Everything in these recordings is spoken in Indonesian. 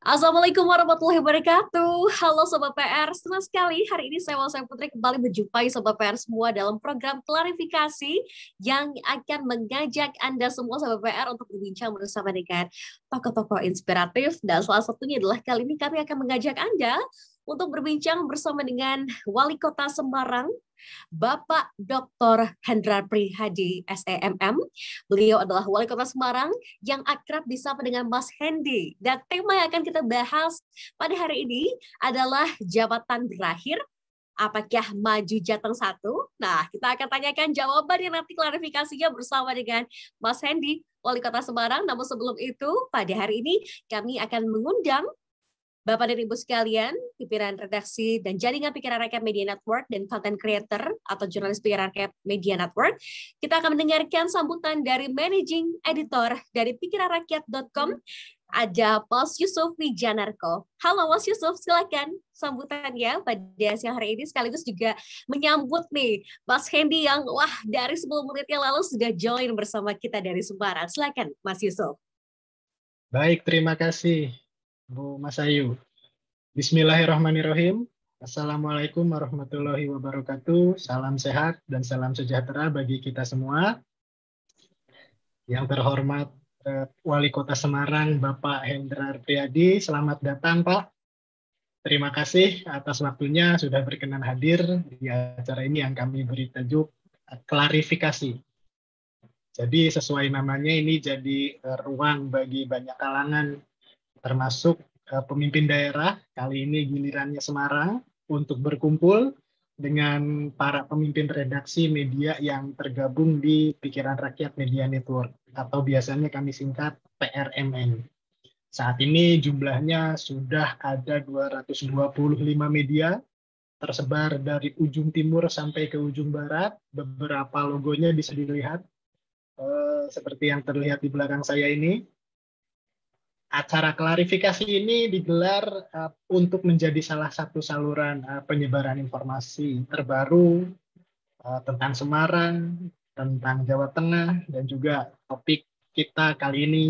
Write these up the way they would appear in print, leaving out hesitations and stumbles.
Assalamualaikum warahmatullahi wabarakatuh. Halo Sobat PR, senang sekali hari ini saya Putri kembali menjumpai Sobat PR semua dalam program klarifikasi yang akan mengajak Anda semua Sobat PR untuk berbincang bersama dengan tokoh-tokoh inspiratif. Dan salah satunya adalah kali ini kami akan mengajak Anda untuk berbincang bersama dengan Wali Kota Semarang, Bapak Dr. Hendrar Prihadi SEMM. Beliau adalah Wali Kota Semarang yang akrab disapa dengan Mas Hendy. Dan tema yang akan kita bahas pada hari ini adalah jabatan berakhir, apakah maju jateng satu? Nah, kita akan tanyakan jawabannya nanti klarifikasinya bersama dengan Mas Hendy, Wali Kota Semarang. Namun sebelum itu, pada hari ini kami akan mengundang Bapak dan Ibu sekalian, pimpinan redaksi dan jaringan Pikiran Rakyat Media Network dan content creator atau jurnalis Pikiran Rakyat Media Network. Kita akan mendengarkan sambutan dari managing editor dari pikiranrakyat.com, ada Mas Yusuf Wijanarko. Halo Mas Yusuf, silakan sambutannya pada siang hari ini, sekaligus juga menyambut nih Mas Hendy yang dari 10 menit yang lalu sudah join bersama kita dari Semarang. Silakan Mas Yusuf. Baik, terima kasih Bu Mas Ayu. Bismillahirrahmanirrahim. Assalamualaikum warahmatullahi wabarakatuh. Salam sehat dan salam sejahtera bagi kita semua. Yang terhormat Wali Kota Semarang, Bapak Hendrar Prihadi, selamat datang Pak. Terima kasih atas waktunya sudah berkenan hadir di acara ini yang kami beri tajuk klarifikasi. Jadi sesuai namanya ini jadi ruang bagi banyak kalangan, termasuk pemimpin daerah, kali ini gilirannya Semarang, untuk berkumpul dengan para pemimpin redaksi media yang tergabung di Pikiran Rakyat Media Network, atau biasanya kami singkat PRMN. Saat ini jumlahnya sudah ada 225 media, tersebar dari ujung timur sampai ke ujung barat. Beberapa logonya bisa dilihat, seperti yang terlihat di belakang saya ini. Acara klarifikasi ini digelar untuk menjadi salah satu saluran penyebaran informasi terbaru tentang Semarang, tentang Jawa Tengah, dan juga topik kita kali ini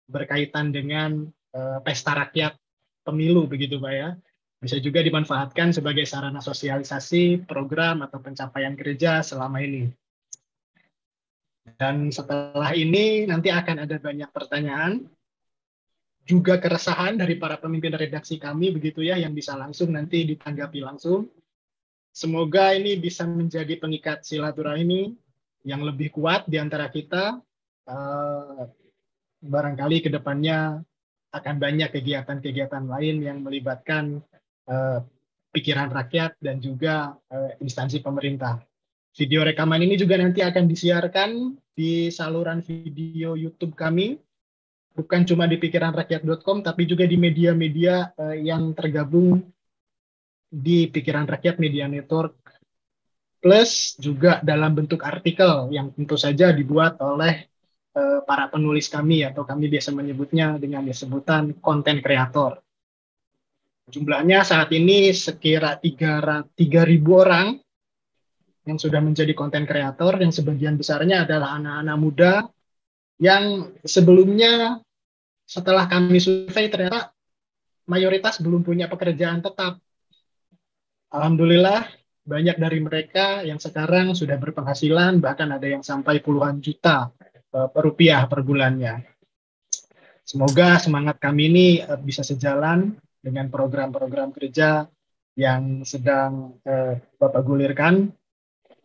berkaitan dengan pesta rakyat pemilu, begitu Pak ya. Bisa juga dimanfaatkan sebagai sarana sosialisasi program atau pencapaian kerja selama ini. Dan setelah ini nanti akan ada banyak pertanyaan, juga keresahan dari para pemimpin redaksi kami, begitu ya, yang bisa langsung nanti ditanggapi langsung. Semoga ini bisa menjadi pengikat silaturahmi yang lebih kuat di antara kita. Barangkali ke depannya akan banyak kegiatan-kegiatan lain yang melibatkan pikiran rakyat dan juga instansi pemerintah. Video rekaman ini juga nanti akan disiarkan di saluran video YouTube kami, bukan cuma di pikiranrakyat.com, tapi juga di media-media yang tergabung di Pikiran Rakyat Media Network, plus juga dalam bentuk artikel yang tentu saja dibuat oleh para penulis kami, atau kami biasa menyebutnya dengan sebutan konten kreator. Jumlahnya saat ini sekira 3.000 orang yang sudah menjadi konten kreator, yang sebagian besarnya adalah anak-anak muda yang sebelumnya setelah kami survei ternyata mayoritas belum punya pekerjaan tetap. Alhamdulillah banyak dari mereka yang sekarang sudah berpenghasilan, bahkan ada yang sampai puluhan juta rupiah per bulannya. Semoga semangat kami ini bisa sejalan dengan program-program kerja yang sedang Bapak gulirkan.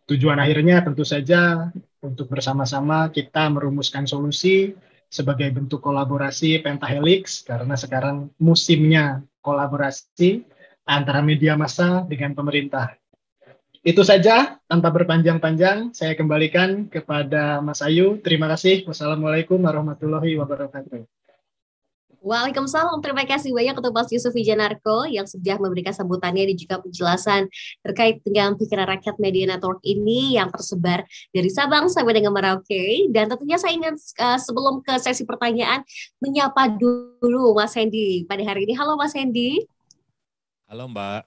Tujuan akhirnya tentu saja untuk bersama-sama kita merumuskan solusi sebagai bentuk kolaborasi pentahelix, karena sekarang musimnya kolaborasi antara media massa dengan pemerintah. Itu saja, tanpa berpanjang-panjang, saya kembalikan kepada Mas Ayu. Terima kasih. Wassalamualaikum warahmatullahi wabarakatuh. Waalaikumsalam, terima kasih banyak untuk Mas Yusuf Wijanarko yang sudah memberikan sambutannya dan juga penjelasan terkait dengan Pikiran Rakyat Media Network ini yang tersebar dari Sabang sampai dengan Merauke. Dan tentunya saya ingin sebelum ke sesi pertanyaan menyapa dulu Mas Hendy pada hari ini. Halo Mas Hendy. Halo Mbak.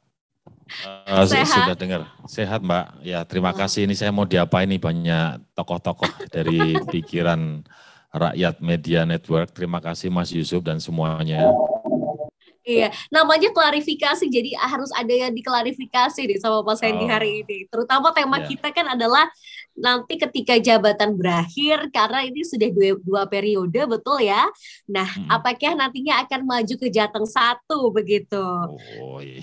Sudah dengar? Sehat Mbak. Ya, terima kasih. Ini saya mau diapain nih, banyak tokoh-tokoh dari Pikiran Rakyat Media Network. Terima kasih Mas Yusuf dan semuanya. Iya, namanya klarifikasi, jadi harus ada yang diklarifikasi nih sama Mas Hendy hari ini. Terutama tema kita kan adalah nanti ketika jabatan berakhir, karena ini sudah dua periode, betul ya? Nah, apakah nantinya akan maju ke Jateng 1 begitu? Oh, iya.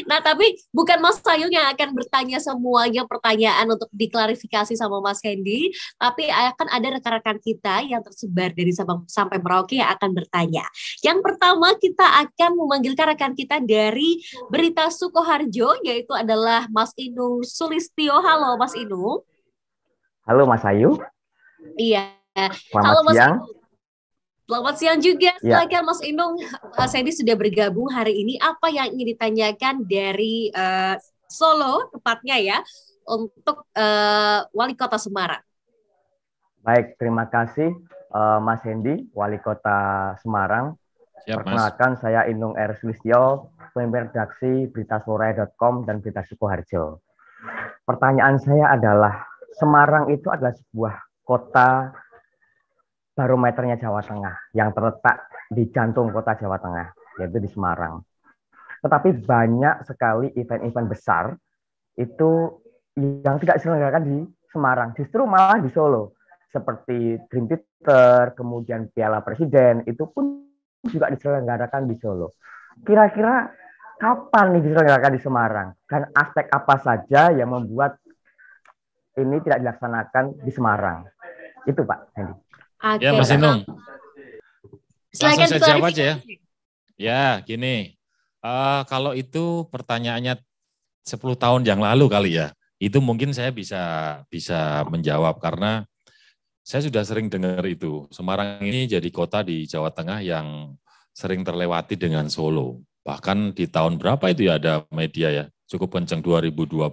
Nah, tapi bukan Mas Sayung yang akan bertanya semuanya pertanyaan untuk diklarifikasi sama Mas Hendy, tapi akan ada rekan-rekan kita yang tersebar dari Sabang sampai Merauke yang akan bertanya. Yang pertama kita akan memanggilkan rekan kita dari Berita Sukoharjo, yaitu adalah Mas Inung Sulistyo. Halo Mas Inung. Halo Mas Ayu. Iya. Selamat siang. Selamat siang juga. Silakan Mas Inung. Sandy sudah bergabung hari ini. Apa yang ingin ditanyakan dari Solo, tepatnya ya, untuk Wali Kota Semarang? Baik, terima kasih Mas Hendy, Wali Kota Semarang. Siap, perkenalkan, saya Inung R. Sulistyo, pemimpin redaksi beritasore.com dan Berita Sukoharjo. Pertanyaan saya adalah, Semarang itu adalah sebuah kota barometernya Jawa Tengah yang terletak di jantung kota Jawa Tengah, yaitu di Semarang. Tetapi banyak sekali event-event besar itu yang tidak diselenggarakan di Semarang, justru malah di Solo. Seperti Dream Theater, kemudian Piala Presiden, itu pun juga diselenggarakan di Solo. Kira-kira kapan nih diselenggarakan di Semarang? Dan aspek apa saja yang membuat ini tidak dilaksanakan di Semarang? Itu Pak Hendy. Ya Mas Inung. Langsung saya jawab aja ya. Ya gini, kalau itu pertanyaannya 10 tahun yang lalu kali ya, itu mungkin saya bisa menjawab karena saya sudah sering dengar itu. Semarang ini jadi kota di Jawa Tengah yang sering terlewati dengan Solo. Bahkan di tahun berapa itu ya ada media ya, cukup kencang 2012.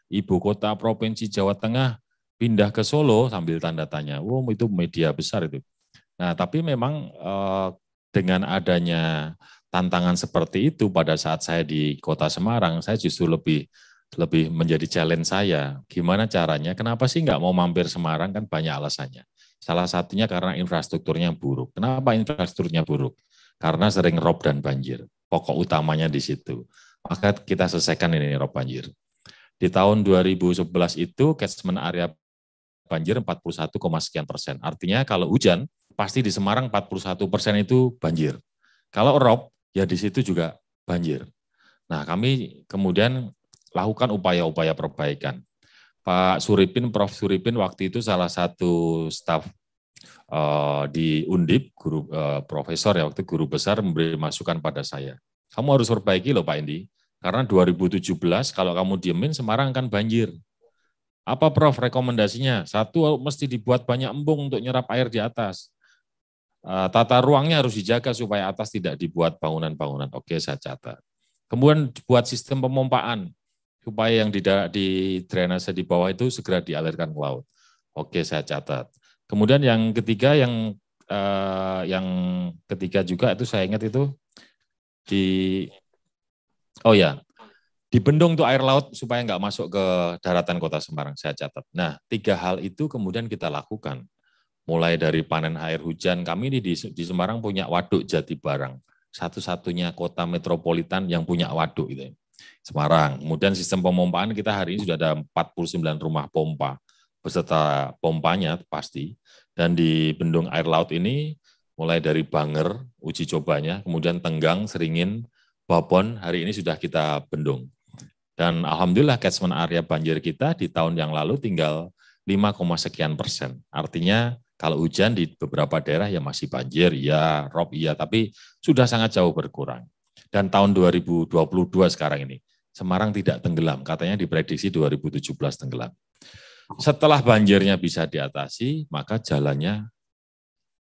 Ibu kota Provinsi Jawa Tengah pindah ke Solo sambil tanda tanya. Oh, itu media besar itu. Nah, tapi memang dengan adanya tantangan seperti itu pada saat saya di kota Semarang, saya justru lebih menjadi challenge saya. Gimana caranya? Kenapa sih nggak mau mampir Semarang? Kan banyak alasannya. Salah satunya karena infrastrukturnya buruk. Kenapa infrastrukturnya buruk? Karena sering rob dan banjir. Pokok utamanya di situ. Maka kita selesaikan ini rob banjir. Di tahun 2011 itu catchment area banjir 41, sekian %. Artinya kalau hujan, pasti di Semarang 41% itu banjir. Kalau rob, ya di situ juga banjir. Nah, kami kemudian lakukan upaya-upaya perbaikan. Pak Suripin, Prof. Suripin waktu itu salah satu staf di Undip, profesor ya waktu guru besar memberi masukan pada saya. Kamu harus perbaiki loh Pak Indi, karena 2017 kalau kamu diemin Semarang akan banjir. Apa Prof rekomendasinya? Satu, mesti dibuat banyak embung untuk nyerap air di atas. Tata ruangnya harus dijaga supaya atas tidak dibuat bangunan-bangunan. Oke, saya catat. Kemudian buat sistem pemompaan supaya yang di drainase di bawah itu segera dialirkan ke laut. Oke, saya catat. Kemudian yang ketiga, yang ketiga juga itu saya ingat itu dibendung tuh air laut supaya nggak masuk ke daratan kota Semarang, saya catat. Nah, 3 hal itu kemudian kita lakukan. Mulai dari panen air hujan, kami ini di Semarang punya waduk Jatibarang. Satu-satunya kota metropolitan yang punya waduk itu. Semarang. Kemudian sistem pemompaan kita hari ini sudah ada 49 rumah pompa beserta pompanya pasti. Dan di bendung air laut ini mulai dari Banger uji cobanya, kemudian Tenggang, Seringin, Babon hari ini sudah kita bendung. Dan alhamdulillah catchment area banjir kita di tahun yang lalu tinggal 5, sekian %. Artinya kalau hujan di beberapa daerah ya masih banjir, ya rob iya, tapi sudah sangat jauh berkurang. Dan tahun 2022 sekarang ini, Semarang tidak tenggelam, katanya diprediksi 2017 tenggelam. Setelah banjirnya bisa diatasi, maka jalannya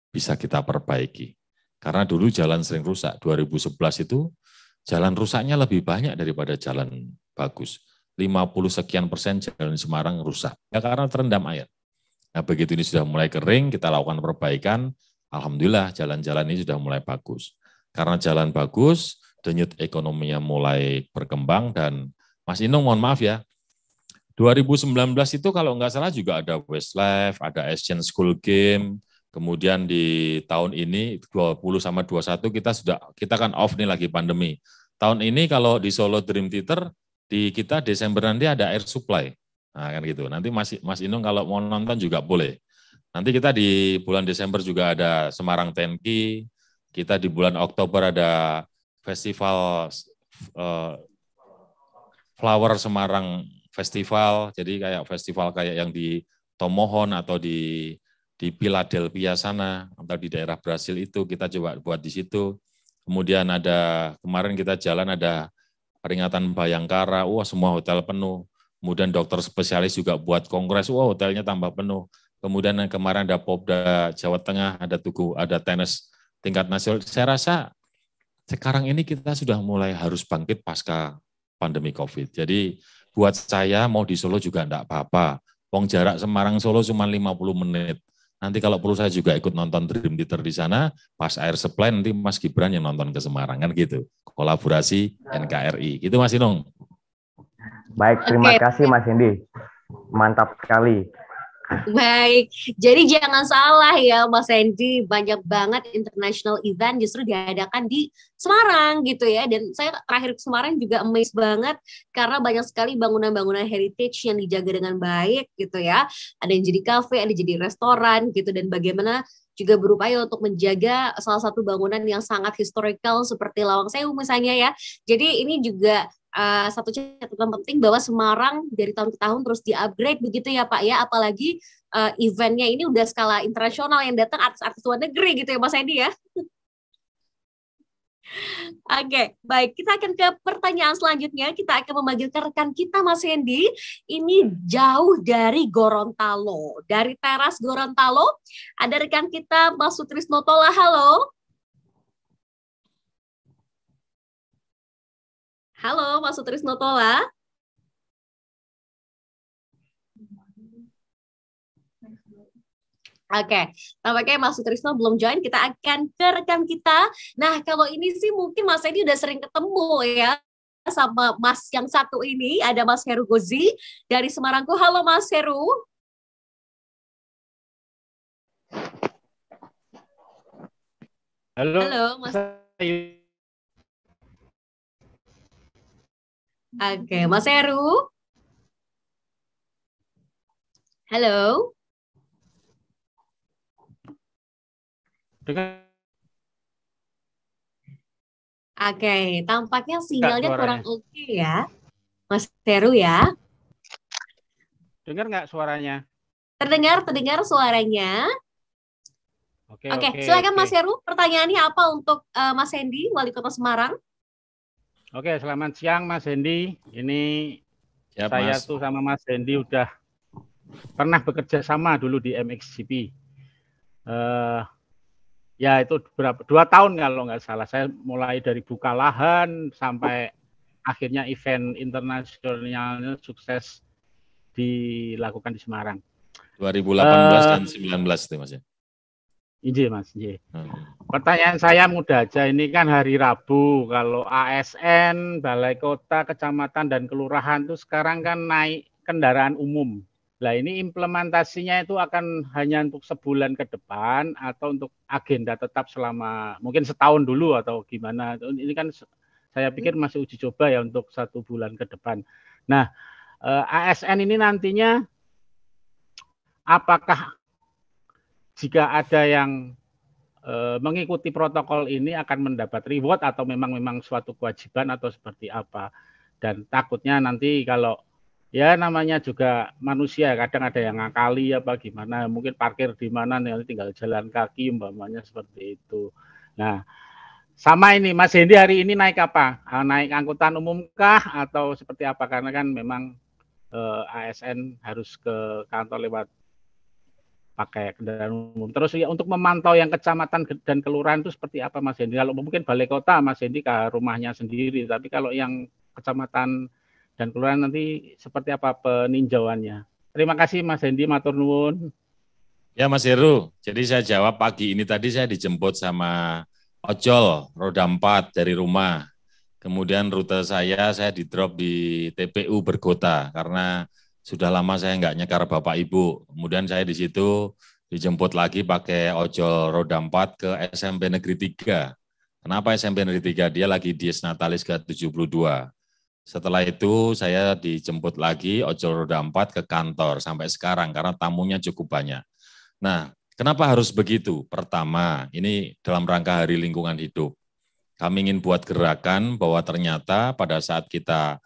bisa kita perbaiki. Karena dulu jalan sering rusak, 2011 itu jalan rusaknya lebih banyak daripada jalan bagus. 50 sekian % jalan Semarang rusak, ya karena terendam air. Nah begitu ini sudah mulai kering, kita lakukan perbaikan, alhamdulillah jalan-jalan ini sudah mulai bagus. Karena jalan bagus, denyut ekonominya mulai berkembang, dan Mas Inung mohon maaf ya, 2019 itu kalau nggak salah juga ada Westlife, ada Asian School Game, Kemudian di tahun ini 20 sama 21 kita kan off nih lagi pandemi. Tahun ini kalau di Solo Dream Theater di kita Desember nanti ada air supply. Nah, kan gitu. Nanti Mas Inung kalau mau nonton juga boleh. Nanti kita di bulan Desember juga ada Semarang Tenki. Kita di bulan Oktober ada festival Flower Semarang Festival. Jadi kayak festival kayak yang di Tomohon atau di Philadelphia sana atau di daerah Brasil itu kita coba buat di situ. Kemudian ada kemarin kita jalan ada peringatan Bayangkara, wah semua hotel penuh. Kemudian dokter spesialis juga buat kongres, wah hotelnya tambah penuh. Kemudian yang kemarin ada Popda Jawa Tengah, ada Tugu, ada tenis tingkat nasional. Saya rasa sekarang ini kita sudah mulai harus bangkit pasca pandemi COVID. Jadi buat saya mau di Solo juga enggak apa-apa. Wong jarak Semarang Solo cuma 50 menit. Nanti kalau perlu saya juga ikut nonton Dream Theater di sana, pas air supply nanti Mas Gibran yang nonton ke Semarang, kan gitu. Kolaborasi NKRI. Itu Mas Inung. Baik, terima kasih Mas Hendy. Mantap sekali. Baik, jadi jangan salah ya Mas Hendy, banyak banget international event justru diadakan di Semarang gitu ya. Dan saya terakhir ke Semarang juga amazed banget karena banyak sekali bangunan-bangunan heritage yang dijaga dengan baik gitu ya. Ada yang jadi kafe, ada jadi restoran gitu, dan bagaimana juga berupaya untuk menjaga salah satu bangunan yang sangat historical seperti Lawang Sewu misalnya ya. Jadi ini juga satu catatan penting bahwa Semarang dari tahun ke tahun terus di-upgrade begitu ya Pak ya, apalagi eventnya ini udah skala internasional yang datang artis-artis luar negeri gitu ya Mas Hendy ya. Oke, baik. Kita akan ke pertanyaan selanjutnya. Kita akan memanggilkan rekan kita Mas Hendy. Ini jauh dari Gorontalo. Dari teras Gorontalo, ada rekan kita Mas Sutrisno Tola. Halo. Halo, Mas Sutrisno Tola. Oke, tampaknya Mas Sutrisno belum join, kita akan ke rekan kita. Nah, kalau ini sih mungkin Mas Edi udah sering ketemu ya sama Mas yang satu ini, ada Mas Heru Gozi dari Semarangku. Halo Mas Heru. Halo Mas. Oke, Mas Heru. Halo. Oke, tampaknya sinyalnya kurang oke ya, Mas Heru ya. Dengar nggak suaranya? Terdengar suaranya. Oke, silakan Mas Heru. Pertanyaannya apa untuk Mas Hendy, Wali Kota Semarang? Oke, selamat siang Mas Hendy. Ini Siap, saya Mas. tuh sama Mas Hendy udah pernah bekerja sama dulu di MXGP. Ya itu 2 tahun kalau nggak salah. Saya mulai dari buka lahan sampai akhirnya event internasionalnya sukses dilakukan di Semarang. 2018 dan 19 itu Mas ya. Iya Mas. Iya. Pertanyaan saya mudah aja. Ini kan hari Rabu. Kalau ASN, Balai Kota, Kecamatan dan Kelurahan itu sekarang kan naik kendaraan umum. Nah ini implementasinya itu akan hanya untuk sebulan ke depan atau untuk agenda tetap selama mungkin setahun dulu atau gimana. Ini kan saya pikir masih uji coba ya untuk 1 bulan ke depan. Nah ASN ini nantinya apakah jika ada yang mengikuti protokol ini akan mendapat reward atau memang suatu kewajiban atau seperti apa? Dan takutnya nanti kalau ya namanya juga manusia, kadang ada yang ngakali apa gimana, mungkin parkir di mana nanti tinggal jalan kaki umpamanya seperti itu. Nah, sama ini Mas Hendy hari ini naik apa? Naik angkutan umum kah atau seperti apa? Karena kan memang ASN harus ke kantor lewat pakai kendaraan umum. Terus ya untuk memantau yang kecamatan dan kelurahan itu seperti apa Mas Hendy? Kalau mungkin balai kota Mas Hendy ke rumahnya sendiri, tapi kalau yang kecamatan dan kelurahan nanti seperti apa peninjauannya? Terima kasih Mas Hendy, matur nuwun. Ya Mas Heru, jadi saya jawab pagi ini tadi saya dijemput sama ojol roda 4 dari rumah. Kemudian rute saya di drop di TPU Bergota karena sudah lama saya nggak nyekar Bapak Ibu. Kemudian saya di situ dijemput lagi pakai ojol roda 4 ke SMP Negeri 3. Kenapa SMP Negeri 3? Dia lagi dies natalis ke-72. Setelah itu saya dijemput lagi ojol roda 4 ke kantor sampai sekarang karena tamunya cukup banyak. Nah, kenapa harus begitu? Pertama, ini dalam rangka Hari Lingkungan Hidup. Kami ingin buat gerakan bahwa ternyata pada saat kita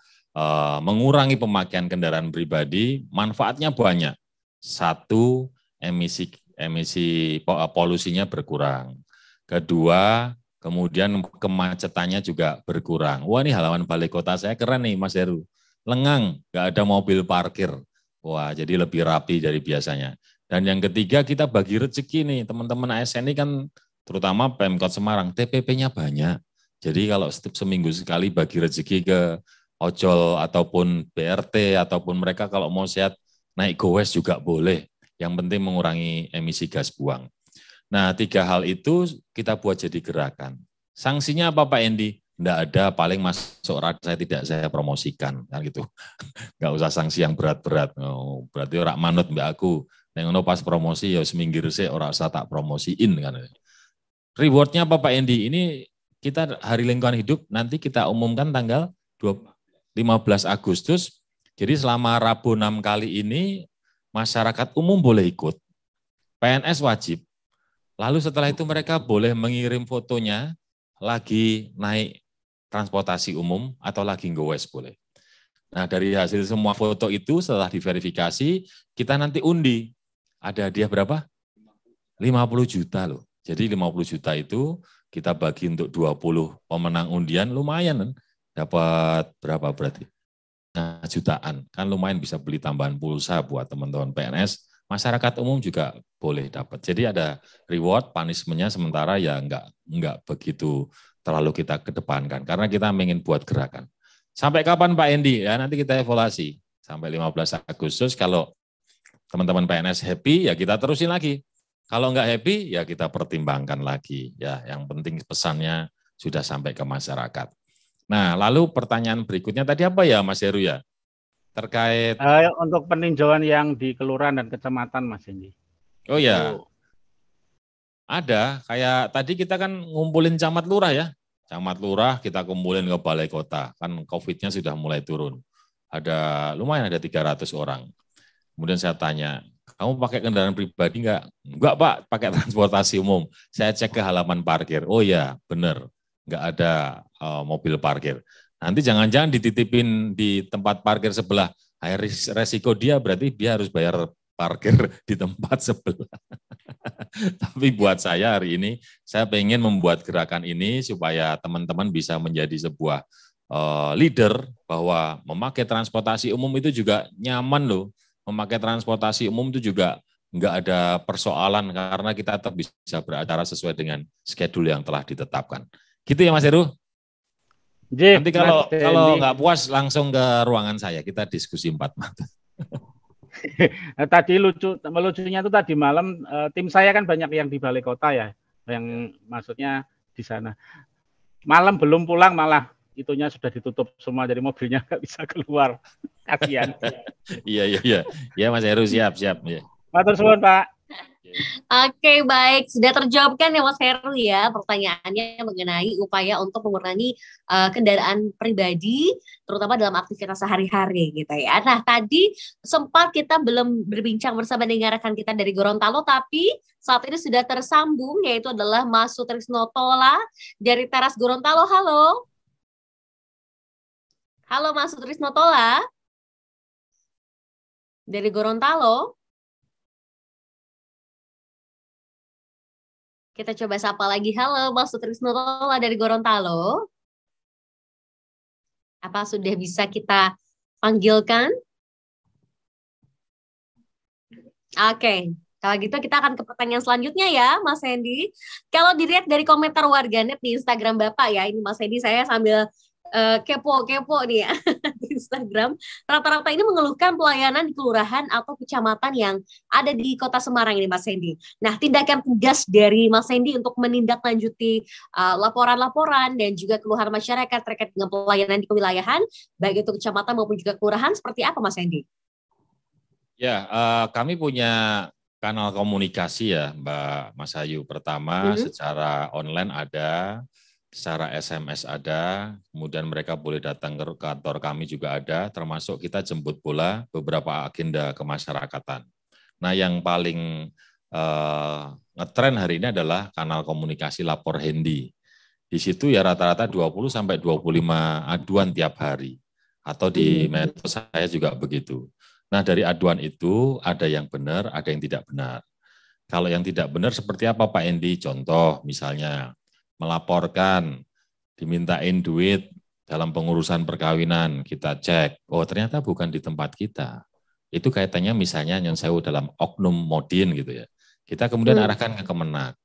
mengurangi pemakaian kendaraan pribadi, manfaatnya banyak. Satu, emisi polusinya berkurang. Kedua, kemudian kemacetannya juga berkurang. Wah, ini halaman balai kota saya keren nih Mas Heru. Lengang, nggak ada mobil parkir. Wah, jadi lebih rapi dari biasanya. Dan yang ketiga, kita bagi rezeki nih. Teman-teman ASN ini kan terutama Pemkot Semarang, TPP-nya banyak. Jadi kalau seminggu sekali bagi rezeki ke ojol ataupun BRT ataupun mereka kalau mau sehat naik gowes juga boleh. Yang penting mengurangi emisi gas buang. Nah, 3 hal itu kita buat jadi gerakan. Sanksinya apa Pak Endi? Enggak ada, paling masuk saya promosikan kan gitu. Enggak usah sanksi yang berat-berat. Oh, berarti ora manut mbak aku. Nek ngono pas promosi ya seminggir sih ora usah tak promosiin kan. Rewardnya apa Pak Endi? Ini kita Hari Lingkungan Hidup nanti kita umumkan tanggal 15 Agustus. Jadi selama Rabu 6 kali ini masyarakat umum boleh ikut. PNS wajib. Lalu setelah itu mereka boleh mengirim fotonya lagi naik transportasi umum atau lagi ngowes boleh. Nah dari hasil semua foto itu setelah diverifikasi kita nanti undi. Ada hadiah berapa? 50 juta loh. Jadi 50 juta itu kita bagi untuk 20 pemenang undian lumayan kan. Dapat berapa berarti? Nah, jutaan. Kan lumayan bisa beli tambahan pulsa buat teman-teman PNS. Masyarakat umum juga boleh dapat. Jadi ada reward, punishment-nya sementara ya enggak begitu terlalu kita kedepankan. Karena kita ingin buat gerakan. Sampai kapan Pak Endi? Ya nanti kita evaluasi. Sampai 15 Agustus kalau teman-teman PNS happy ya kita terusin lagi. Kalau enggak happy ya kita pertimbangkan lagi. Ya yang penting pesannya sudah sampai ke masyarakat. Nah, lalu pertanyaan berikutnya tadi apa ya Mas Heru ya? Terkait untuk peninjauan yang di kelurahan dan kecamatan Mas Endi. Oh ya. Ada, kayak tadi kita kan ngumpulin camat lurah ya. Camat lurah kita kumpulin ke balai kota. Kan COVID-nya sudah mulai turun. Lumayan ada 300 orang. Kemudian saya tanya, kamu pakai kendaraan pribadi enggak? Enggak Pak, pakai transportasi umum. Saya cek ke halaman parkir. Oh ya, benar. Enggak ada mobil parkir. Nanti jangan-jangan dititipin di tempat parkir sebelah. Resiko dia berarti dia harus bayar parkir di tempat sebelah. Tapi buat saya hari ini, saya pengen membuat gerakan ini supaya teman-teman bisa menjadi sebuah leader bahwa memakai transportasi umum itu juga nyaman loh. Memakai transportasi umum itu juga enggak ada persoalan karena kita tetap bisa beracara sesuai dengan schedule yang telah ditetapkan. Gitu ya Mas Heru? Nanti kalau nggak puas langsung ke ruangan saya, kita diskusi 4 mata. Tadi lucunya itu tadi malam tim saya kan banyak yang di balai kota ya, yang maksudnya di sana. Malam belum pulang malah itunya sudah ditutup semua, jadi mobilnya nggak bisa keluar. Kasihan. Iya. Ya Mas Heru siap. Ya. Matur suwun Pak. Oke, baik. Sudah terjawabkan ya Mas Heru ya pertanyaannya mengenai upaya untuk mengurangi kendaraan pribadi, terutama dalam aktivitas sehari-hari gitu ya. Nah, tadi sempat kita belum berbincang bersama dengan rekan kita dari Gorontalo, tapi saat ini sudah tersambung, yaitu adalah Mas Sutrisno Tola dari Teras Gorontalo. Halo. Halo Mas Sutrisno Tola dari Gorontalo. Kita coba sapa lagi. Halo, Mas Sutrisno Tola dari Gorontalo. Apa sudah bisa kita panggilkan? Oke, kalau gitu kita akan ke pertanyaan selanjutnya ya, Mas Hendy. Kalau dilihat dari komentar warganet di Instagram Bapak ya, ini Mas Hendy saya sambil kepo-kepo nih ya di Instagram. Rata-rata ini mengeluhkan pelayanan di kelurahan atau kecamatan yang ada di Kota Semarang ini Mas Hendy. Nah, tindakan tegas dari Mas Hendy untuk menindaklanjuti laporan-laporan dan juga keluhan masyarakat terkait dengan pelayanan di kewilayahan, baik itu kecamatan maupun juga kelurahan, seperti apa Mas Hendy? Ya, kami punya kanal komunikasi ya Mbak Mas Ayu. Pertama secara online ada, secara SMS ada, kemudian mereka boleh datang ke kantor kami juga ada, termasuk kita jemput bola beberapa agenda kemasyarakatan. Nah yang paling ngetren hari ini adalah kanal komunikasi lapor handy. Di situ ya rata-rata 20 sampai 25 aduan tiap hari. Atau di medsos saya juga begitu. Nah dari aduan itu ada yang benar, ada yang tidak benar. Kalau yang tidak benar seperti apa Pak Endi? Contoh misalnya melaporkan, dimintain duit dalam pengurusan perkawinan, kita cek, oh ternyata bukan di tempat kita. Itu kaitannya misalnya yang sewu dalam oknum modin gitu ya. Kita kemudian arahkan ke Kemenak.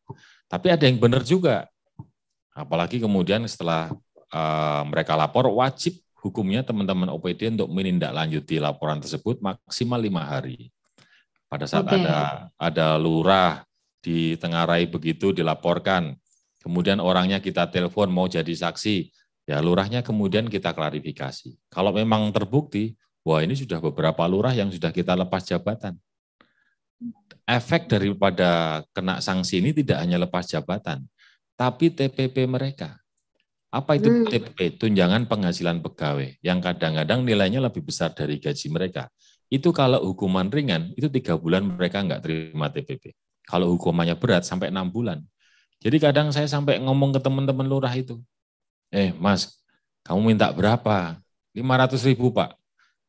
Tapi ada yang benar juga. Apalagi kemudian setelah mereka lapor, wajib hukumnya teman-teman OPD untuk menindaklanjuti laporan tersebut maksimal 5 hari. Pada saat ada lurah di Tenggarai begitu dilaporkan, kemudian orangnya kita telepon mau jadi saksi, ya lurahnya kemudian kita klarifikasi. Kalau memang terbukti, wah ini sudah beberapa lurah yang sudah kita lepas jabatan. Efek daripada kena sanksi ini tidak hanya lepas jabatan, tapi TPP mereka. Apa itu TPP? Tunjangan penghasilan pegawai, yang kadang-kadang nilainya lebih besar dari gaji mereka. Itu kalau hukuman ringan, itu 3 bulan mereka nggak terima TPP. Kalau hukumannya berat, sampai 6 bulan. Jadi kadang saya sampai ngomong ke teman-teman lurah itu, Mas, kamu minta berapa? 500.000 Pak.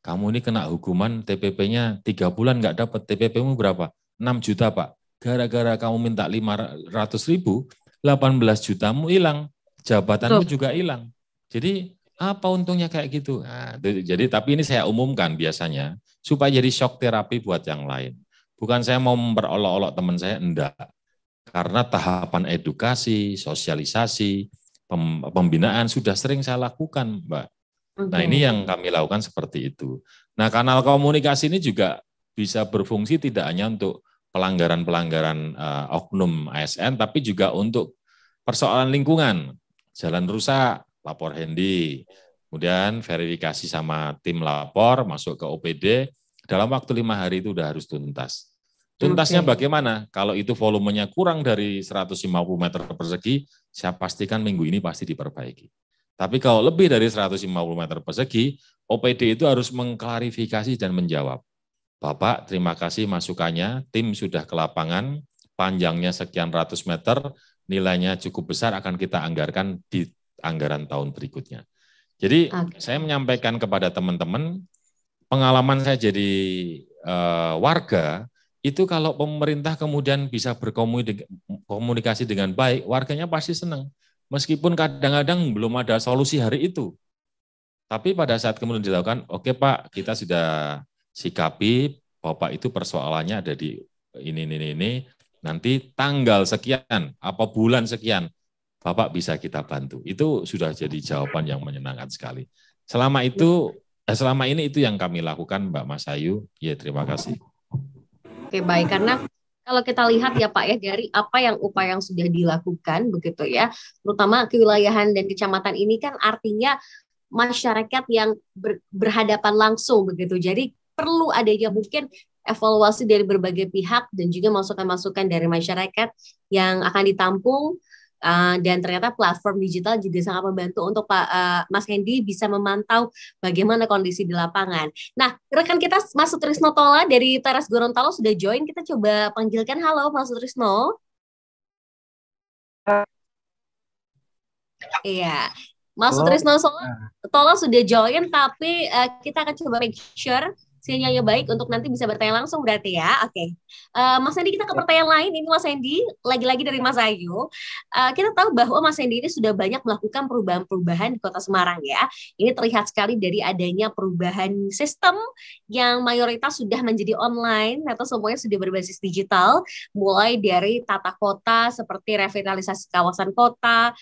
Kamu ini kena hukuman TPP-nya 3 bulan nggak dapat, TPP-mu berapa? 6 juta Pak. Gara-gara kamu minta 500.000, 18 jutamu hilang, jabatanmu juga hilang. Jadi apa untungnya kayak gitu? Nah, jadi tapi ini saya umumkan biasanya supaya jadi shock terapi buat yang lain. Bukan saya mau memperolok-olok teman saya, enggak. Karena tahapan edukasi, sosialisasi, pembinaan sudah sering saya lakukan, Mbak. Nah ini yang kami lakukan seperti itu. Nah kanal komunikasi ini juga bisa berfungsi tidak hanya untuk pelanggaran-pelanggaran oknum ASN, tapi juga untuk persoalan lingkungan. Jalan rusak, lapor handy. Kemudian verifikasi sama tim lapor, masuk ke OPD, dalam waktu 5 hari itu udah harus tuntas. Tuntasnya bagaimana? Kalau itu volumenya kurang dari 150 meter persegi, saya pastikan minggu ini pasti diperbaiki. Tapi kalau lebih dari 150 meter persegi, OPD itu harus mengklarifikasi dan menjawab. Bapak, terima kasih masukannya, tim sudah ke lapangan, panjangnya sekian ratus meter, nilainya cukup besar, akan kita anggarkan di anggaran tahun berikutnya. Jadi saya menyampaikan kepada teman-teman, pengalaman saya jadi warga, itu kalau pemerintah kemudian bisa berkomunikasi dengan baik, warganya pasti senang. Meskipun kadang-kadang belum ada solusi hari itu. Tapi pada saat kemudian dilakukan, oke Pak, kita sudah sikapi, Bapak itu persoalannya ada di ini, nanti tanggal sekian, apa bulan sekian, Bapak bisa kita bantu. Itu sudah jadi jawaban yang menyenangkan sekali. Selama ini itu yang kami lakukan, Mbak Mas Ayu. Ya, terima kasih. Oke, baik. Karena kalau kita lihat ya Pak ya, dari apa yang upaya yang sudah dilakukan begitu ya, terutama kewilayahan dan kecamatan ini kan artinya masyarakat yang berhadapan langsung begitu. Jadi perlu adanya mungkin evaluasi dari berbagai pihak dan juga masukan-masukan dari masyarakat yang akan ditampung. Dan ternyata platform digital juga sangat membantu untuk Pak Mas Hendy bisa memantau bagaimana kondisi di lapangan. Nah, rekan kita Mas Sutrisno Tola dari Teras Gorontalo sudah join. Kita coba panggilkan. Halo Mas Sutrisno. Iya, Mas Sutrisno Tola sudah join, tapi kita akan coba make sure sinyalnya baik untuk nanti bisa bertanya langsung berarti ya. Oke. Mas Hendy, kita ke pertanyaan lain. Ini Mas Hendy, lagi-lagi dari Mas Ayu. Kita tahu bahwa Mas Hendy ini sudah banyak melakukan perubahan-perubahan di Kota Semarang ya. Ini terlihat sekali dari adanya perubahan sistem yang mayoritas sudah menjadi online atau semuanya sudah berbasis digital, mulai dari tata kota seperti revitalisasi kawasan kota,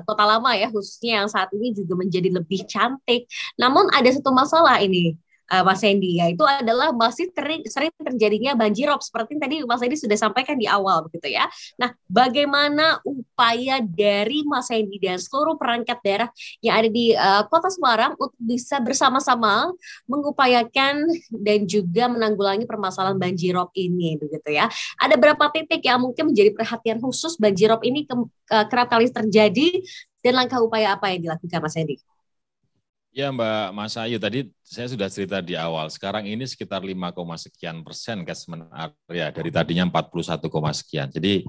kota lama ya khususnya yang saat ini juga menjadi lebih cantik. Namun ada satu masalah ini. Mas Hendy, ya itu adalah masih sering terjadinya banjirop seperti yang tadi Mas Hendy sudah sampaikan di awal begitu ya. Nah, bagaimana upaya dari Mas Hendy dan seluruh perangkat daerah yang ada di Kota Semarang untuk bisa bersama-sama mengupayakan dan juga menanggulangi permasalahan banjirop ini begitu ya. Ada berapa titik yang mungkin menjadi perhatian khusus banjirop ini kerap kali terjadi dan langkah upaya apa yang dilakukan Mas Hendy? Ya Mbak Mas Ayu, tadi saya sudah cerita di awal, sekarang ini sekitar 5,sekian% catchment area, dari tadinya 41, sekian. Jadi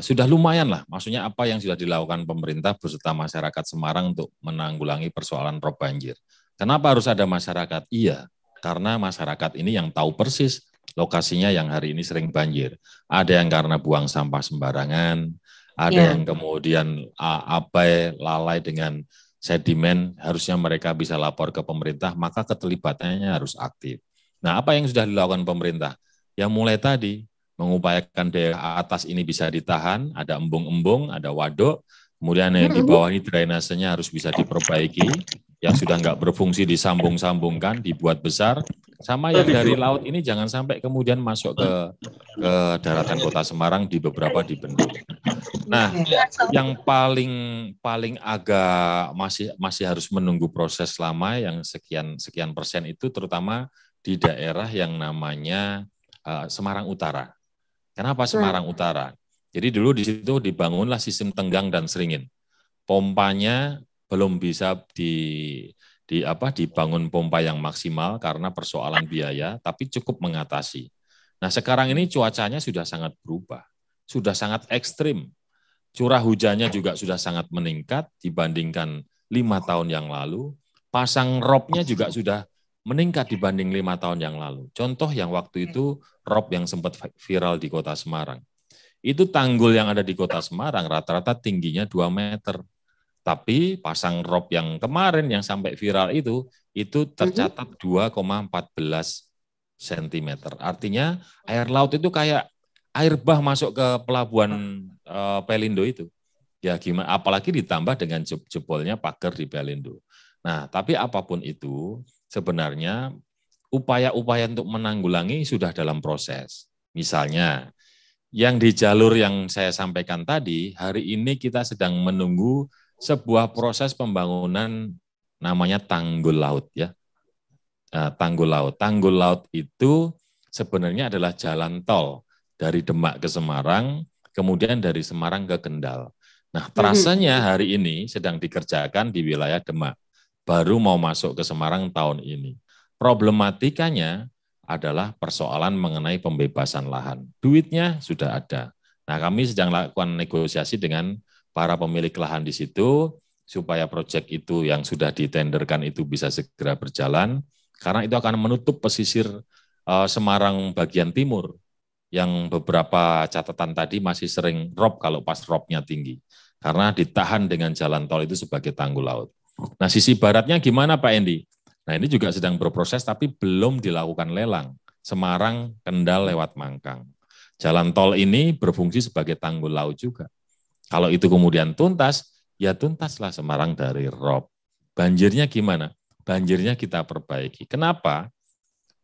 sudah lumayan lah, maksudnya apa yang sudah dilakukan pemerintah beserta masyarakat Semarang untuk menanggulangi persoalan rob banjir. Kenapa harus ada masyarakat? Iya, karena masyarakat ini yang tahu persis lokasinya yang hari ini sering banjir. Ada yang karena buang sampah sembarangan, ada yang kemudian abai, lalai dengan sedimen, harusnya mereka bisa lapor ke pemerintah, maka keterlibatannya harus aktif. Nah, apa yang sudah dilakukan pemerintah? Yang mulai tadi, mengupayakan daerah atas ini bisa ditahan, ada embung-embung, ada waduk, kemudian yang di bawah ini drainasenya harus bisa diperbaiki, yang sudah nggak berfungsi disambung-sambungkan, dibuat besar, sama yang dari laut ini jangan sampai kemudian masuk ke daratan Kota Semarang, di beberapa dibendung. Nah, yang paling agak masih harus menunggu proses lama yang sekian persen itu terutama di daerah yang namanya Semarang Utara. Kenapa Semarang Utara? Jadi dulu di situ dibangunlah sistem tenggang dan seringin. Pompanya belum bisa dibangun pompa yang maksimal karena persoalan biaya, tapi cukup mengatasi. Nah, sekarang ini cuacanya sudah sangat berubah, sudah sangat ekstrim. Curah hujannya juga sudah sangat meningkat dibandingkan 5 tahun yang lalu. Pasang robnya juga sudah meningkat dibanding 5 tahun yang lalu. Contoh yang waktu itu rob yang sempat viral di Kota Semarang. Itu tanggul yang ada di Kota Semarang rata-rata tingginya 2 meter. Tapi pasang rob yang kemarin yang sampai viral itu tercatat 2,14 cm. Artinya air laut itu kayak air bah masuk ke pelabuhan Pelindo itu. Ya gimana, apalagi ditambah dengan jebolnya pagar di Pelindo. Nah, tapi apapun itu, sebenarnya upaya-upaya untuk menanggulangi sudah dalam proses. Misalnya, yang di jalur yang saya sampaikan tadi, hari ini kita sedang menunggu sebuah proses pembangunan namanya tanggul laut ya. Tanggul laut. Tanggul laut itu sebenarnya adalah jalan tol dari Demak ke Semarang, kemudian dari Semarang ke Kendal. Nah, trasenya hari ini sedang dikerjakan di wilayah Demak. Baru mau masuk ke Semarang tahun ini. Problematikanya adalah persoalan mengenai pembebasan lahan. Duitnya sudah ada. Nah, kami sedang lakukan negosiasi dengan para pemilik lahan di situ, supaya proyek itu yang sudah ditenderkan itu bisa segera berjalan, karena itu akan menutup pesisir Semarang bagian timur, yang beberapa catatan tadi masih sering rob kalau pas robnya tinggi. Karena ditahan dengan jalan tol itu sebagai tanggul laut. Nah, sisi baratnya gimana Pak Endi? Nah, ini juga sedang berproses tapi belum dilakukan lelang. Semarang, Kendal lewat Mangkang. Jalan tol ini berfungsi sebagai tanggul laut juga. Kalau itu kemudian tuntas, ya tuntaslah Semarang dari rob. Banjirnya gimana? Banjirnya kita perbaiki. Kenapa?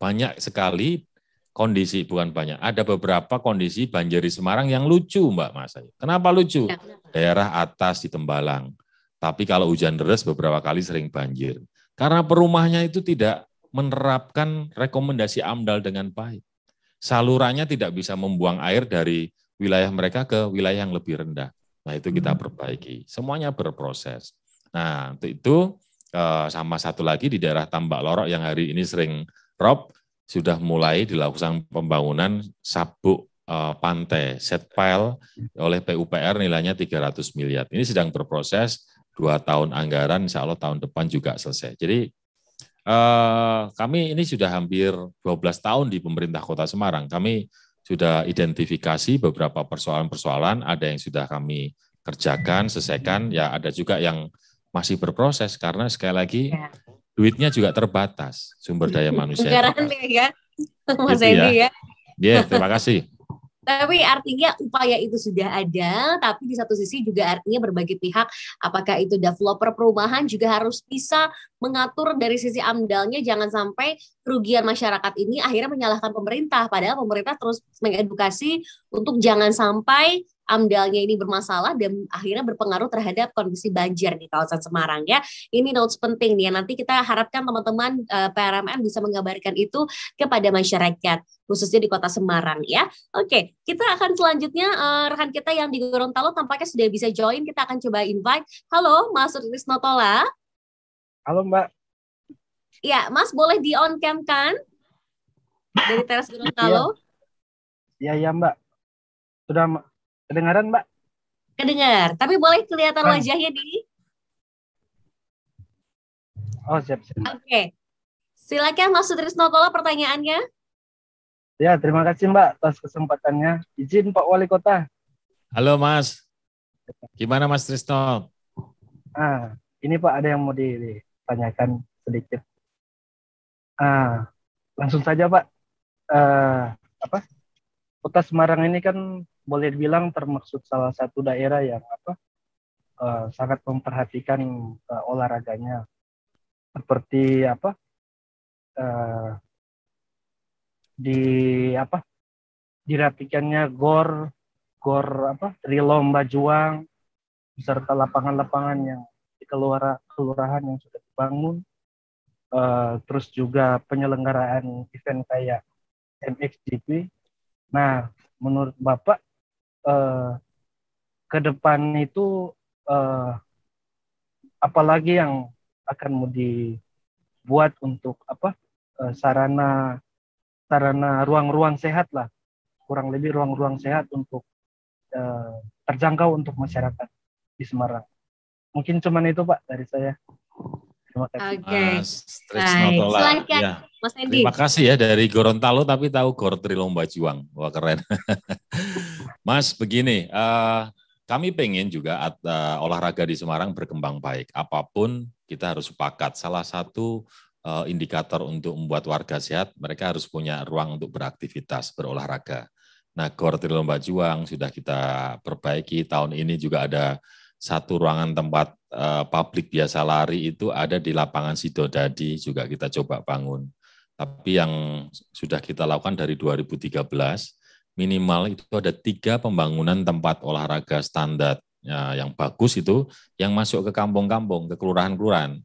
Banyak sekali kondisi, bukan banyak, ada beberapa kondisi banjir di Semarang yang lucu Mbak Mas Ayu. Kenapa lucu? Daerah atas di Tembalang. Tapi kalau hujan deras beberapa kali sering banjir. Karena perumahannya itu tidak menerapkan rekomendasi AMDAL dengan baik. Salurannya tidak bisa membuang air dari wilayah mereka ke wilayah yang lebih rendah. Nah, itu kita perbaiki. Semuanya berproses. Nah, untuk itu sama satu lagi di daerah Tambak Lorok yang hari ini sering rob, sudah mulai dilakukan pembangunan sabuk pantai set pile oleh PUPR nilainya 300 miliar. Ini sedang berproses 2 tahun anggaran, insya Allah tahun depan juga selesai. Jadi kami ini sudah hampir 12 tahun di pemerintah Kota Semarang. Kami sudah identifikasi beberapa persoalan-persoalan, ada yang sudah kami kerjakan, selesaikan, ya ada juga yang masih berproses karena sekali lagi duitnya juga terbatas, sumber daya manusia. Anggaran ya, Mas Hendy ya. Ya, terima kasih. Tapi artinya upaya itu sudah ada, tapi di satu sisi juga artinya berbagai pihak, apakah itu developer perumahan juga harus bisa mengatur dari sisi AMDAL-nya, jangan sampai kerugian masyarakat ini akhirnya menyalahkan pemerintah, padahal pemerintah terus mengedukasi untuk jangan sampai AMDAL-nya ini bermasalah dan akhirnya berpengaruh terhadap kondisi banjir di kawasan Semarang ya. Ini notes penting nih. Nanti kita harapkan teman-teman PRMN bisa mengabarkan itu kepada masyarakat khususnya di Kota Semarang ya. Oke, kita akan selanjutnya rekan kita yang di Gorontalo tampaknya sudah bisa join. Kita akan coba invite. Halo, Mas Trisno Tola. Halo Mbak. Ya, Mas boleh di on cam kan? Dari teras Gorontalo. Iya Mbak. Sudah kedengaran Mbak? Kedengar, tapi boleh kelihatan wajahnya di? Oh siap. Oke, silakan Mas Trisno Tola pertanyaannya. Ya, terima kasih Mbak atas kesempatannya. Izin Pak Wali Kota. Halo Mas, gimana Mas Trisno? Ini Pak ada yang mau ditanyakan sedikit. Langsung saja Pak. Kota Semarang ini kan boleh dibilang termasuk salah satu daerah yang sangat memperhatikan olahraganya, seperti dirapikannya gor Trilomba Juang beserta lapangan-lapangan yang di kelurahan yang sudah dibangun, terus juga penyelenggaraan event kayak MXGP. Nah, menurut Bapak ke depan itu apalagi yang akan mau dibuat untuk sarana ruang-ruang sehat lah, kurang lebih ruang-ruang sehat untuk terjangkau untuk masyarakat di Semarang. Mungkin cuman itu Pak dari saya. Terima kasih. Mas Trisno Tola. Silakan, Ya. Mas Andi. Terima kasih ya dari Gorontalo tapi tahu Gor Trilomba Juang. Wah keren. Mas begini, kami pengen juga olahraga di Semarang berkembang baik. Apapun kita harus sepakat. Salah satu indikator untuk membuat warga sehat, mereka harus punya ruang untuk beraktivitas, berolahraga. Nah, Gor Trilomba Juang sudah kita perbaiki. Tahun ini juga ada satu ruangan tempat publik biasa lari itu ada di lapangan Sidodadi, juga kita coba bangun. Tapi yang sudah kita lakukan dari 2013, minimal itu ada 3 pembangunan tempat olahraga standar yang bagus itu, yang masuk ke kampung-kampung, ke kelurahan-kelurahan.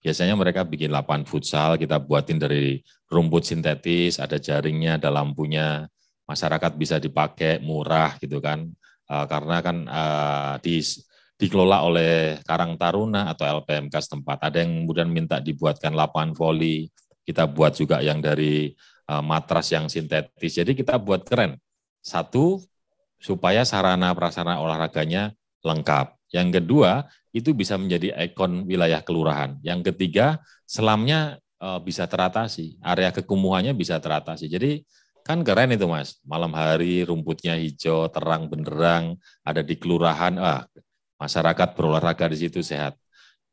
Biasanya mereka bikin lapangan futsal, kita buatin dari rumput sintetis, ada jaringnya, ada lampunya, masyarakat bisa dipakai, murah gitu kan, karena kan dikelola oleh Karang Taruna atau LPMK setempat. Ada yang kemudian minta dibuatkan lapangan voli, kita buat juga yang dari matras yang sintetis. Jadi kita buat keren. Satu, supaya sarana prasarana olahraganya lengkap. Yang kedua, itu bisa menjadi ikon wilayah kelurahan. Yang ketiga, selamnya bisa teratasi, area kekumuhannya bisa teratasi. Jadi kan keren itu Mas, malam hari rumputnya hijau, terang benderang, ada di kelurahan, masyarakat berolahraga di situ sehat.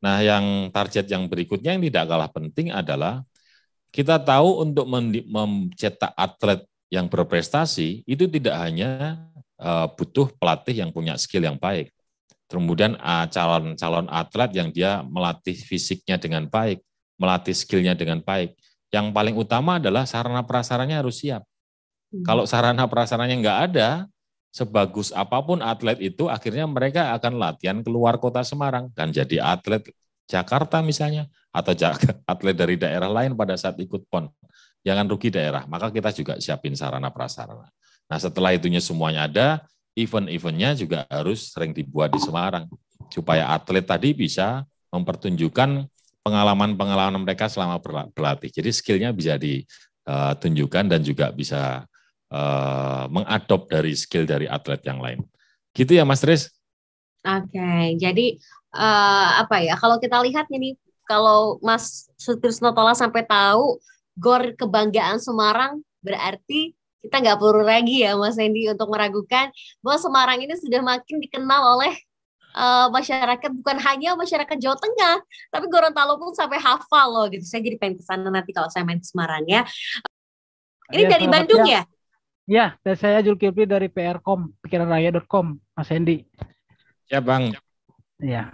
Nah, yang target yang berikutnya yang tidak kalah penting adalah kita tahu untuk mencetak atlet yang berprestasi itu tidak hanya butuh pelatih yang punya skill yang baik. Kemudian calon atlet yang dia melatih fisiknya dengan baik, melatih skillnya dengan baik. Yang paling utama adalah sarana prasarannya harus siap. Kalau sarana prasarannya nggak ada, sebagus apapun atlet itu, akhirnya mereka akan latihan keluar kota Semarang dan jadi atlet Jakarta misalnya, atau atlet dari daerah lain pada saat ikut PON. Jangan rugi daerah, maka kita juga siapin sarana prasarana. Nah setelah itunya semuanya ada, event-eventnya juga harus sering dibuat di Semarang, supaya atlet tadi bisa mempertunjukkan pengalaman-pengalaman mereka selama berlatih. Jadi skillnya bisa ditunjukkan dan juga bisa mengadop dari skill dari atlet yang lain. Gitu ya Mas Tris? Oke, jadi kalau kita lihat ini, kalau Mas Trisno Tola sampai tahu Gor Kebanggaan Semarang, berarti kita nggak perlu lagi ya Mas Andi untuk meragukan bahwa Semarang ini sudah makin dikenal oleh masyarakat, bukan hanya masyarakat Jawa Tengah, tapi Gorontalo pun sampai hafal loh gitu. Saya jadi pengen kesana nanti kalau saya main ke Semarang ya. Ini dari Bandung ya? Ya, dan saya Zulkifli dari PRcom, pikiranraya.com, Mas Hendy. Ya Bang. Ya.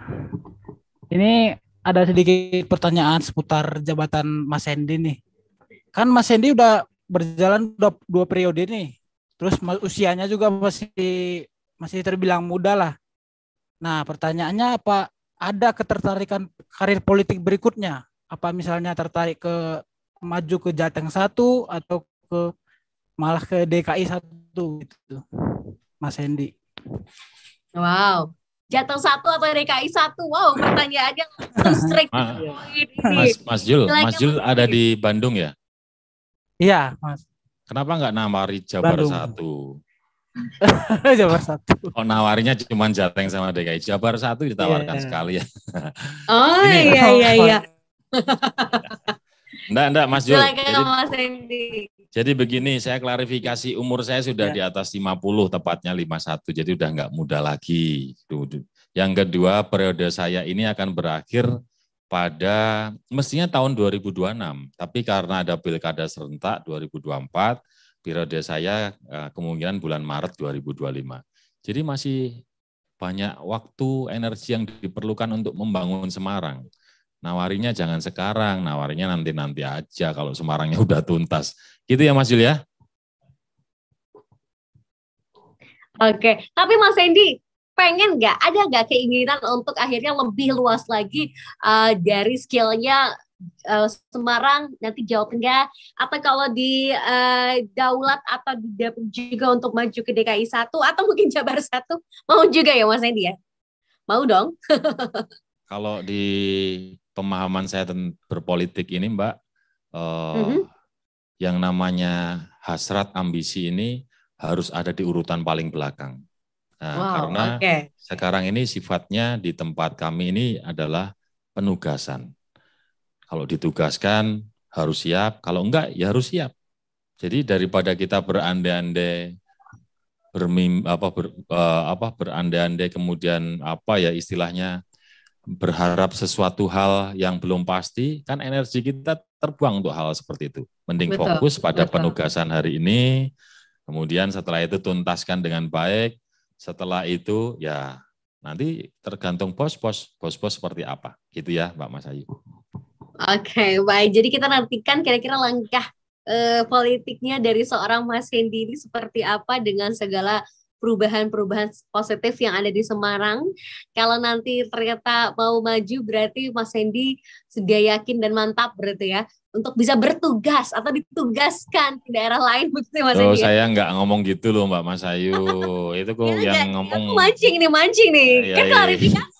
Ini ada sedikit pertanyaan seputar jabatan Mas Hendy nih. Kan Mas Hendy udah berjalan 2 periode nih. Terus usianya juga masih terbilang muda lah. Nah, pertanyaannya apa ada ketertarikan karir politik berikutnya? Apa misalnya tertarik ke maju ke Jateng 1 atau malah ke DKI 1 gitu, Mas Hendy? Wow. Jateng 1 atau DKI 1? Wow, pertanyaannya langsung straight to the point. Mas Jul ada di Bandung ya? Iya, Mas. Kenapa nggak nawari Jabar Bandung. 1? Jabar 1. Oh, nawarinya cuma Jateng sama DKI. Jabar 1 ditawarkan sekali ya. Oh iya. Enggak Mas Jul. Mas Hendy. Jadi begini, saya klarifikasi, umur saya sudah di atas 50, tepatnya 51, jadi udah nggak muda lagi. Yang kedua, periode saya ini akan berakhir pada mestinya tahun 2026, tapi karena ada pilkada serentak 2024, periode saya kemungkinan bulan Maret 2025. Jadi masih banyak waktu, energi yang diperlukan untuk membangun Semarang. Nawarinya jangan sekarang, nawarinya nanti-nanti aja kalau Semarangnya udah tuntas. Gitu ya Mas Julia? Oke, tapi Mas Hendy pengen ada nggak keinginan untuk akhirnya lebih luas lagi dari skillnya Semarang, nanti Jawa Tengah, atau kalau di Daulat atau di Depok juga untuk maju ke DKI 1, atau mungkin Jabar 1, mau juga ya Mas Hendy ya? Mau dong. Kalau di pemahaman saya tentang berpolitik ini Mbak, yang namanya hasrat ambisi ini harus ada di urutan paling belakang. Nah, karena sekarang ini sifatnya di tempat kami ini adalah penugasan. Kalau ditugaskan harus siap, kalau enggak ya harus siap. Jadi daripada kita berandai-andai berandai-andai kemudian istilahnya berharap sesuatu hal yang belum pasti, kan energi kita terbuang untuk hal seperti itu. Mending fokus pada penugasan hari ini, kemudian setelah itu tuntaskan dengan baik, setelah itu ya nanti tergantung bos-bos seperti apa. Gitu ya Mbak Mas Ayu. Oke, baik. Jadi kita nantikan kira-kira langkah politiknya dari seorang Mas Hendy ini seperti apa dengan segala perubahan-perubahan positif yang ada di Semarang. Kalau nanti ternyata mau maju, berarti Mas Hendy sudah yakin dan mantap berarti ya untuk bisa bertugas atau ditugaskan di daerah lain begitu Mas Hendy. Saya nggak ngomong gitu loh Mbak Mas Ayu. Itu kok yang ngomong. Mancing nih. Kan klarifikasi.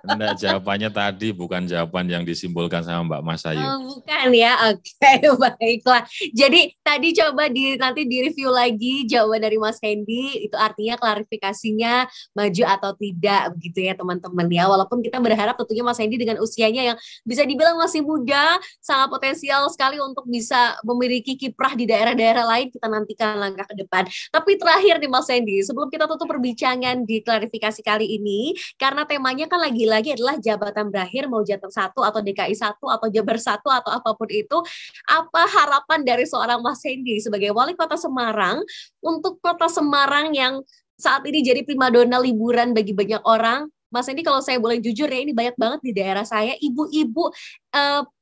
Enggak, jawabannya tadi bukan jawaban yang disimpulkan sama Mbak Mas Ayu. Bukan ya, oke, baiklah. Jadi tadi coba nanti direview lagi jawaban dari Mas Hendy, itu artinya klarifikasinya maju atau tidak, begitu ya teman-teman ya. Walaupun kita berharap tentunya Mas Hendy dengan usianya yang bisa dibilang masih muda, sangat potensial sekali untuk bisa memiliki kiprah di daerah-daerah lain, kita nantikan langkah ke depan. Tapi terakhir nih Mas Hendy, sebelum kita tutup perbincangan di klarifikasi kali ini, karena temanya kan lagi-lagi adalah jabatan berakhir, mau Jateng 1 atau DKI 1 atau Jabar 1 atau apapun itu, apa harapan dari seorang Mas Hendy sebagai wali kota Semarang untuk kota Semarang yang saat ini jadi primadona liburan bagi banyak orang? Mas Hendy, kalau saya boleh jujur ya, ini banyak banget di daerah saya, ibu-ibu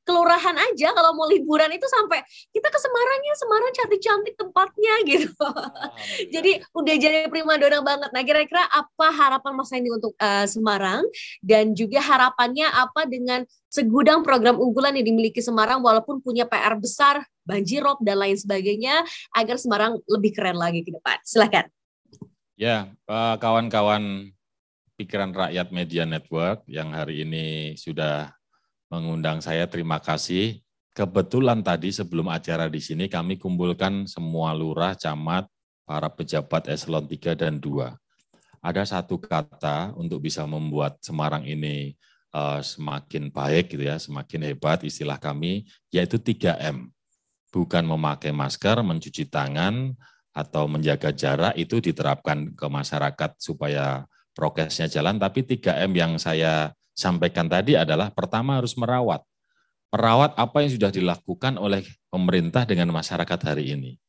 kelurahan aja kalau mau liburan itu sampai kita ke Semarang cantik-cantik tempatnya gitu. Jadi udah jadi primadona banget. Nah, kira-kira apa harapan Mas Hendy untuk Semarang, dan juga harapannya apa dengan segudang program unggulan yang dimiliki Semarang walaupun punya PR besar, banjirop dan lain sebagainya, agar Semarang lebih keren lagi ke depan. Silakan. Ya, kawan-kawan Pikiran Rakyat Media Network yang hari ini sudah mengundang saya, terima kasih. Kebetulan tadi sebelum acara di sini kami kumpulkan semua lurah, camat, para pejabat eselon 3 dan 2. Ada satu kata untuk bisa membuat Semarang ini semakin baik gitu ya, semakin hebat istilah kami, yaitu 3M. Bukan memakai masker, mencuci tangan, atau menjaga jarak, itu diterapkan ke masyarakat supaya prokesnya jalan, tapi 3M yang saya sampaikan tadi adalah pertama harus merawat. Merawat apa yang sudah dilakukan oleh pemerintah dengan masyarakat hari ini.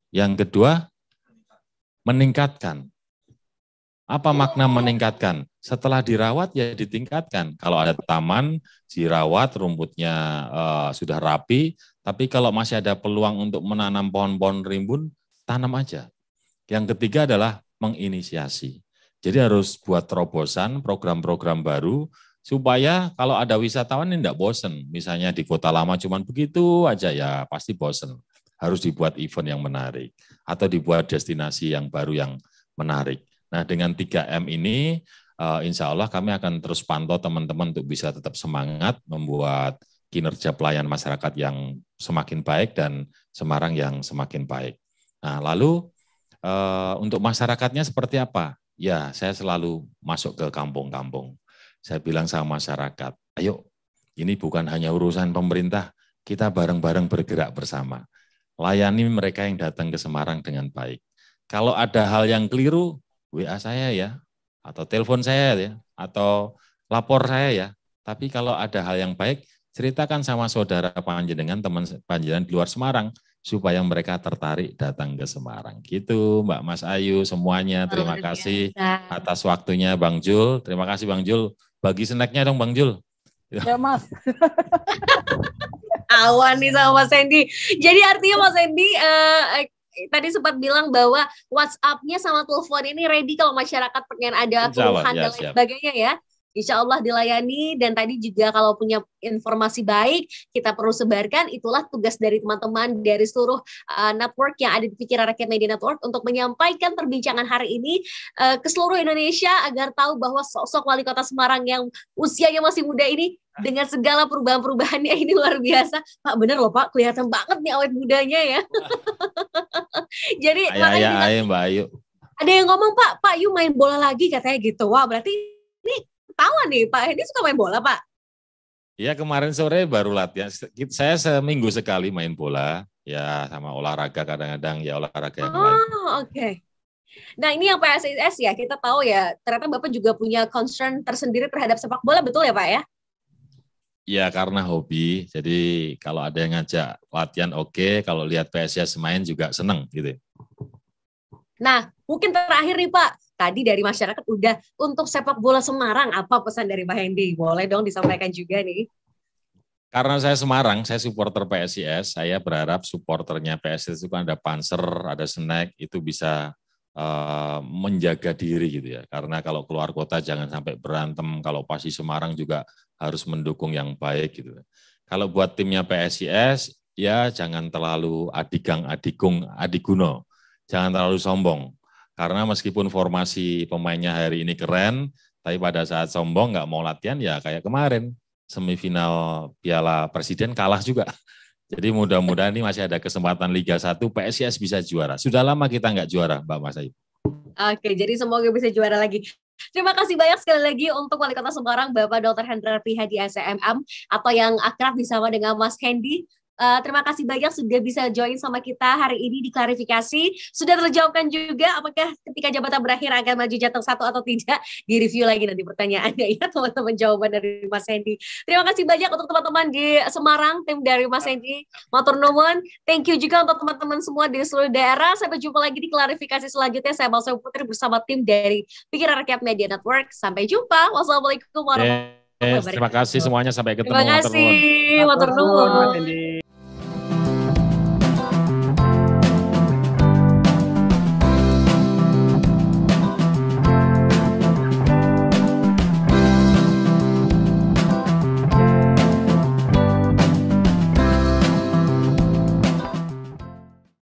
Yang kedua, meningkatkan. Apa makna meningkatkan? Setelah dirawat ya ditingkatkan. Kalau ada taman, dirawat, rumputnya sudah rapi, tapi kalau masih ada peluang untuk menanam pohon-pohon rimbun, tanam aja. Yang ketiga adalah menginisiasi. Jadi harus buat terobosan, program-program baru, supaya kalau ada wisatawan ini tidak bosen. Misalnya di Kota Lama cuman begitu aja, ya pasti bosen. Harus dibuat event yang menarik, atau dibuat destinasi yang baru yang menarik. Nah, dengan 3M ini, insya Allah kami akan terus pantau teman-teman untuk bisa tetap semangat membuat kinerja pelayan masyarakat yang semakin baik dan Semarang yang semakin baik. Nah, lalu untuk masyarakatnya seperti apa? Ya, saya selalu masuk ke kampung-kampung. Saya bilang sama masyarakat, ayo, ini bukan hanya urusan pemerintah, kita bareng-bareng bergerak bersama. Layani mereka yang datang ke Semarang dengan baik. Kalau ada hal yang keliru, WA saya ya, atau telepon saya ya, atau lapor saya ya. Tapi kalau ada hal yang baik, ceritakan sama saudara panjenengan, teman panjenengan di luar Semarang, supaya mereka tertarik datang ke Semarang. Gitu Mbak Mas Ayu, semuanya terima kasih atas waktunya Bang Jul. Terima kasih Bang Jul. Bagi snacknya dong Bang Jul. Ya Mas. Awan nih sama Mas Hendy. Jadi artinya Mas Hendy tadi sempat bilang bahwa WhatsApp-nya sama telepon ini ready kalau masyarakat pengen ada keluhan dan lain sebagainya ya. Insya Allah dilayani, dan tadi juga kalau punya informasi baik kita perlu sebarkan. Itulah tugas dari teman-teman dari seluruh network yang ada di Pikiran Rakyat Media Network untuk menyampaikan perbincangan hari ini ke seluruh Indonesia agar tahu bahwa sosok wali kota Semarang yang usianya masih muda ini dengan segala perubahan-perubahannya ini luar biasa. Pak, bener loh Pak, kelihatan banget nih awet mudanya ya. Jadi Mbak Ayu. Ada yang ngomong Pak Yu main bola lagi katanya gitu. Wah, berarti ini ketahuan nih Pak Hendy suka main bola Pak? Iya, kemarin sore baru latihan. Saya seminggu sekali main bola, ya sama olahraga kadang-kadang ya olahraga yang lain. Oke. Nah ini yang PSIS ya, kita tahu ya ternyata Bapak juga punya concern tersendiri terhadap sepak bola, betul ya Pak ya? Ya karena hobi, jadi kalau ada yang ngajak latihan oke, kalau lihat PSIS main juga seneng gitu. Nah mungkin terakhir nih Pak, tadi dari masyarakat udah, untuk sepak bola Semarang apa pesan dari Pak Hendy? Boleh dong disampaikan juga nih. Karena saya Semarang, saya supporter PSIS, saya berharap supporternya PSIS itu kan ada Panser, ada Snack, itu bisa menjaga diri gitu ya. Karena kalau keluar kota jangan sampai berantem, kalau pas di Semarang juga harus mendukung yang baik gitu. Kalau buat timnya PSIS, ya jangan terlalu adiguno, jangan terlalu sombong. Karena meskipun formasi pemainnya hari ini keren, tapi pada saat sombong nggak mau latihan ya kayak kemarin, semifinal Piala Presiden kalah juga. Jadi mudah-mudahan ini masih ada kesempatan Liga 1, PSIS bisa juara. Sudah lama kita nggak juara, Mbak Mas Ayu. Oke, jadi semoga bisa juara lagi. Terima kasih banyak sekali lagi untuk Wali Kota Semarang, Bapak Dr. Hendra Prihadi SMM, atau yang akrab disama dengan Mas Hendy. Terima kasih banyak sudah bisa join sama kita hari ini di klarifikasi. Sudah terjawabkan juga apakah ketika jabatan berakhir akan maju jatah 1 atau tidak. Di review lagi nanti pertanyaannya ya teman-teman, jawaban dari Mas Hendy. Terima kasih banyak untuk teman-teman di Semarang, tim dari Mas Hendy. Matur nuwun. Thank you juga untuk teman-teman semua di seluruh daerah. Sampai jumpa lagi di klarifikasi selanjutnya. Saya Malsa Putri bersama tim dari Pikiran Rakyat Media Network. Sampai jumpa. Wassalamualaikum warahmatullahi wabarakatuh. Terima kasih semuanya, sampai ketemu. Terima kasih. Matur nuwun.